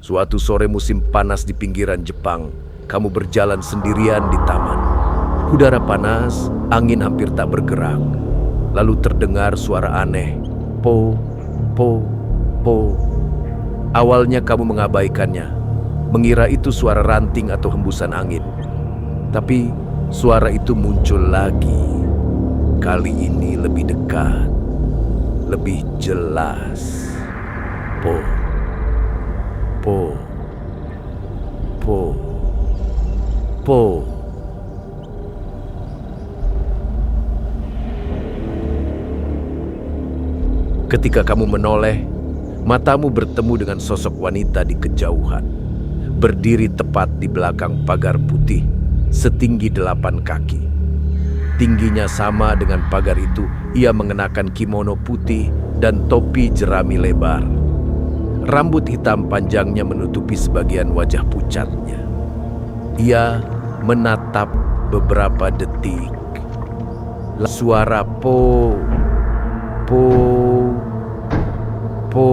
Suatu sore musim panas di pinggiran Jepang, kamu berjalan sendirian di taman. Udara panas, angin hampir tak bergerak. Lalu terdengar suara aneh, po, po, po. Awalnya kamu mengabaikannya, mengira itu suara ranting atau hembusan angin. Tapi suara itu muncul lagi. Kali ini lebih dekat, lebih jelas. Po, po, po, po. Ketika kamu menoleh, matamu bertemu dengan sosok wanita di kejauhan, berdiri tepat di belakang pagar putih, setinggi 8 kaki. Tingginya sama dengan pagar itu, ia mengenakan kimono putih dan topi jerami lebar. Rambut hitam panjangnya menutupi sebagian wajah pucatnya. Ia menatap beberapa detik. Suara po, po, po,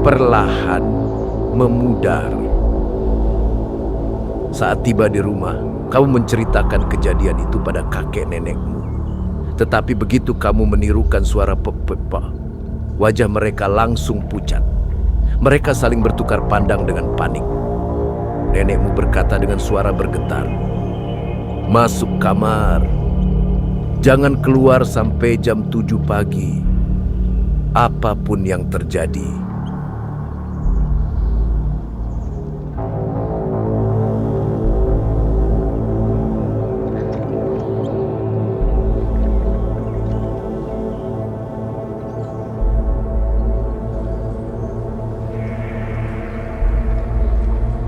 perlahan memudar. Saat tiba di rumah, kamu menceritakan kejadian itu pada kakek nenekmu. Tetapi begitu kamu menirukan suara pepepa, wajah mereka langsung pucat. Mereka saling bertukar pandang dengan panik. Nenekmu berkata dengan suara bergetar, "Masuk kamar. Jangan keluar sampai jam 7 pagi. Apapun yang terjadi."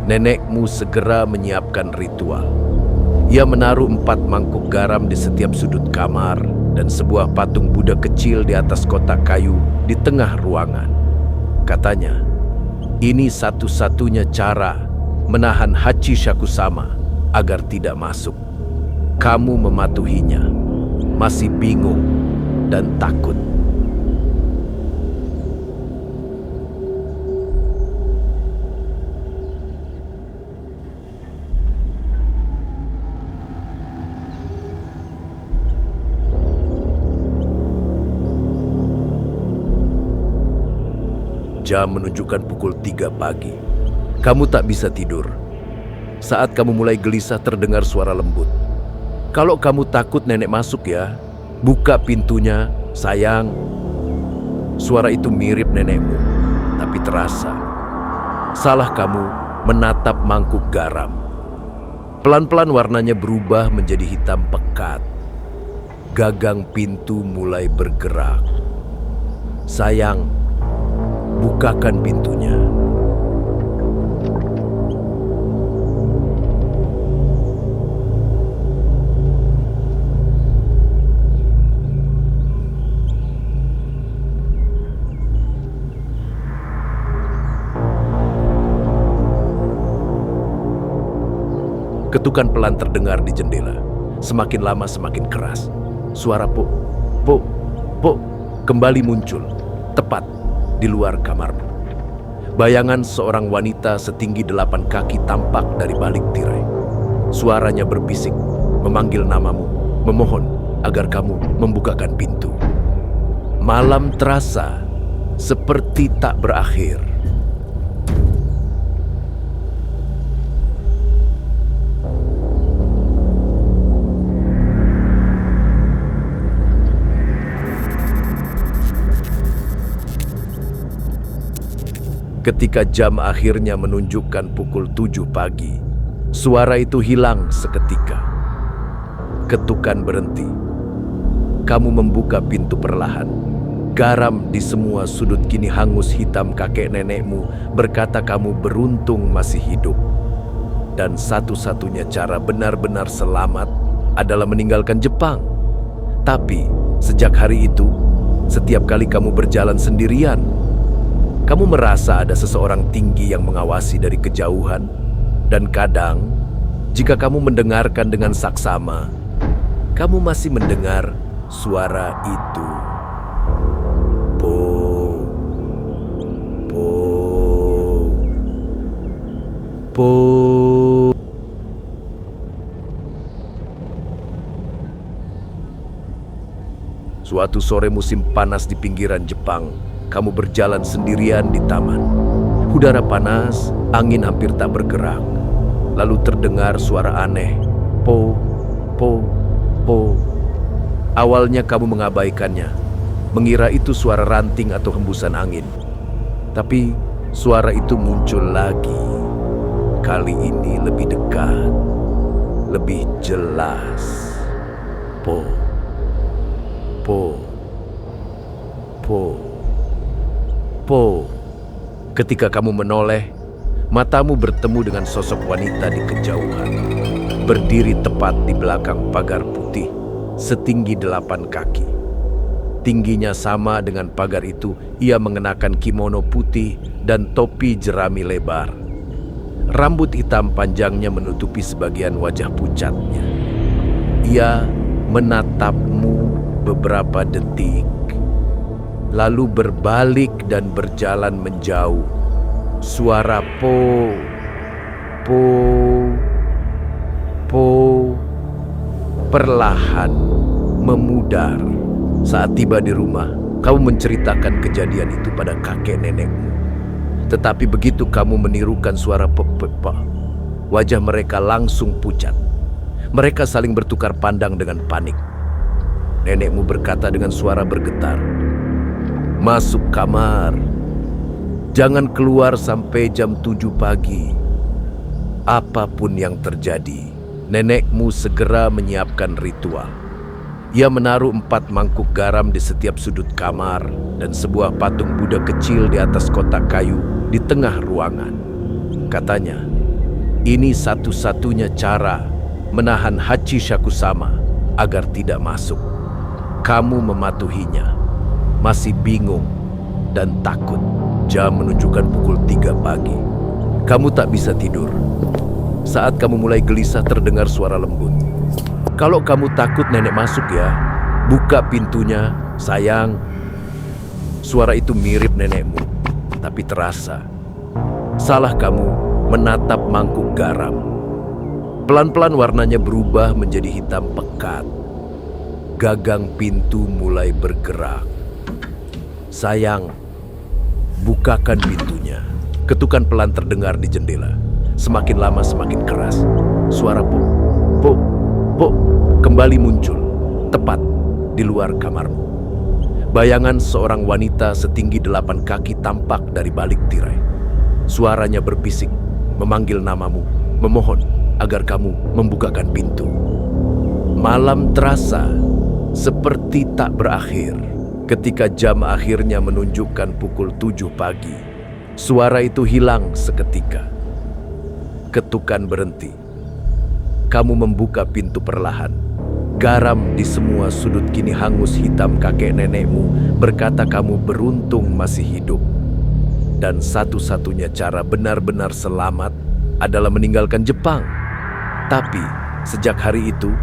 Nenekmu segera menyiapkan ritual. Ia menaruh 4 mangkuk garam di setiap sudut kamar dan sebuah patung Buddha kecil di atas kotak kayu di tengah ruangan. Katanya, ini satu-satunya cara menahan Hachi Shakusama agar tidak masuk. Kamu mematuhinya, masih bingung dan takut. Jam menunjukkan pukul 3 pagi. Kamu tak bisa tidur. Saat kamu mulai gelisah terdengar suara lembut. "Kalau kamu takut nenek masuk ya, buka pintunya, sayang." Suara itu mirip nenekmu, tapi terasa. Salah kamu menatap mangkuk garam. Pelan-pelan warnanya berubah menjadi hitam pekat. Gagang pintu mulai bergerak. "Sayang, bukakan pintunya." Ketukan pelan terdengar di jendela. Semakin lama semakin keras. Suara po, po, po kembali muncul, tepat di luar kamarmu. Bayangan seorang wanita setinggi 8 kaki tampak dari balik tirai. Suaranya berbisik, memanggil namamu, memohon agar kamu membukakan pintu. Malam terasa seperti tak berakhir. Ketika jam akhirnya menunjukkan pukul 7 pagi, suara itu hilang seketika. Ketukan berhenti. Kamu membuka pintu perlahan. Garam di semua sudut kini hangus hitam. Kakek nenekmu berkata kamu beruntung masih hidup. Dan satu-satunya cara benar-benar selamat adalah meninggalkan Jepang. Tapi sejak hari itu, setiap kali kamu berjalan sendirian, kamu merasa ada seseorang tinggi yang mengawasi dari kejauhan. Dan kadang, jika kamu mendengarkan dengan saksama, kamu masih mendengar suara itu. Po, po, Po. Suatu sore musim panas di pinggiran Jepang, kamu berjalan sendirian di taman. Udara panas, angin hampir tak bergerak. Lalu terdengar suara aneh, po, po, po. Awalnya kamu mengabaikannya, mengira itu suara ranting atau hembusan angin. Tapi suara itu muncul lagi. Kali ini lebih dekat, lebih jelas. Po, po, po, po. Ketika kamu menoleh, matamu bertemu dengan sosok wanita di kejauhan, berdiri tepat di belakang pagar putih, setinggi 8 kaki. Tingginya sama dengan pagar itu, ia mengenakan kimono putih dan topi jerami lebar. Rambut hitam panjangnya menutupi sebagian wajah pucatnya. Ia menatapmu beberapa detik, lalu berbalik dan berjalan menjauh. Suara po, po, po perlahan memudar. Saat tiba di rumah, kamu menceritakan kejadian itu pada kakek nenekmu. Tetapi begitu kamu menirukan suara pepepa, wajah mereka langsung pucat. Mereka saling bertukar pandang dengan panik. Nenekmu berkata dengan suara bergetar, "Masuk kamar. Jangan keluar sampai jam 7 pagi. Apapun yang terjadi." Nenekmu segera menyiapkan ritual. Ia menaruh 4 mangkuk garam di setiap sudut kamar dan sebuah patung Buddha kecil di atas kotak kayu di tengah ruangan. Katanya, ini satu-satunya cara menahan Hachi Shakusama agar tidak masuk. Kamu mematuhinya, masih bingung dan takut. Jam menunjukkan pukul 3 pagi. Kamu tak bisa tidur. Saat kamu mulai gelisah terdengar suara lembut. "Kalau kamu takut nenek masuk ya, buka pintunya, sayang." Suara itu mirip nenekmu, tapi terasa. Salah kamu menatap mangkuk garam. Pelan-pelan warnanya berubah menjadi hitam pekat. Gagang pintu mulai bergerak. "Sayang, bukakan pintunya." Ketukan pelan terdengar di jendela. Semakin lama semakin keras. Suara po, po, po kembali muncul, tepat di luar kamarmu. Bayangan seorang wanita setinggi 8 kaki tampak dari balik tirai. Suaranya berbisik, memanggil namamu, memohon agar kamu membukakan pintu. Malam terasa seperti tak berakhir. Ketika jam akhirnya menunjukkan pukul 7 pagi, suara itu hilang seketika. Ketukan berhenti. Kamu membuka pintu perlahan. Garam di semua sudut kini hangus hitam. Kakek nenekmu berkata kamu beruntung masih hidup. Dan satu-satunya cara benar-benar selamat adalah meninggalkan Jepang. Tapi sejak hari itu,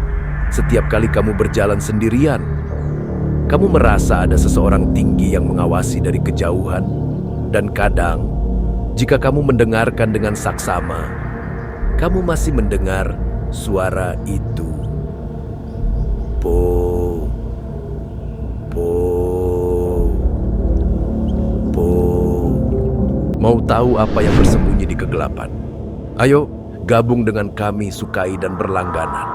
setiap kali kamu berjalan sendirian, kamu merasa ada seseorang tinggi yang mengawasi dari kejauhan. Dan kadang, jika kamu mendengarkan dengan saksama, kamu masih mendengar suara itu. Po, po, po. Mau tahu apa yang bersembunyi di kegelapan? Ayo, gabung dengan kami, sukai dan berlangganan.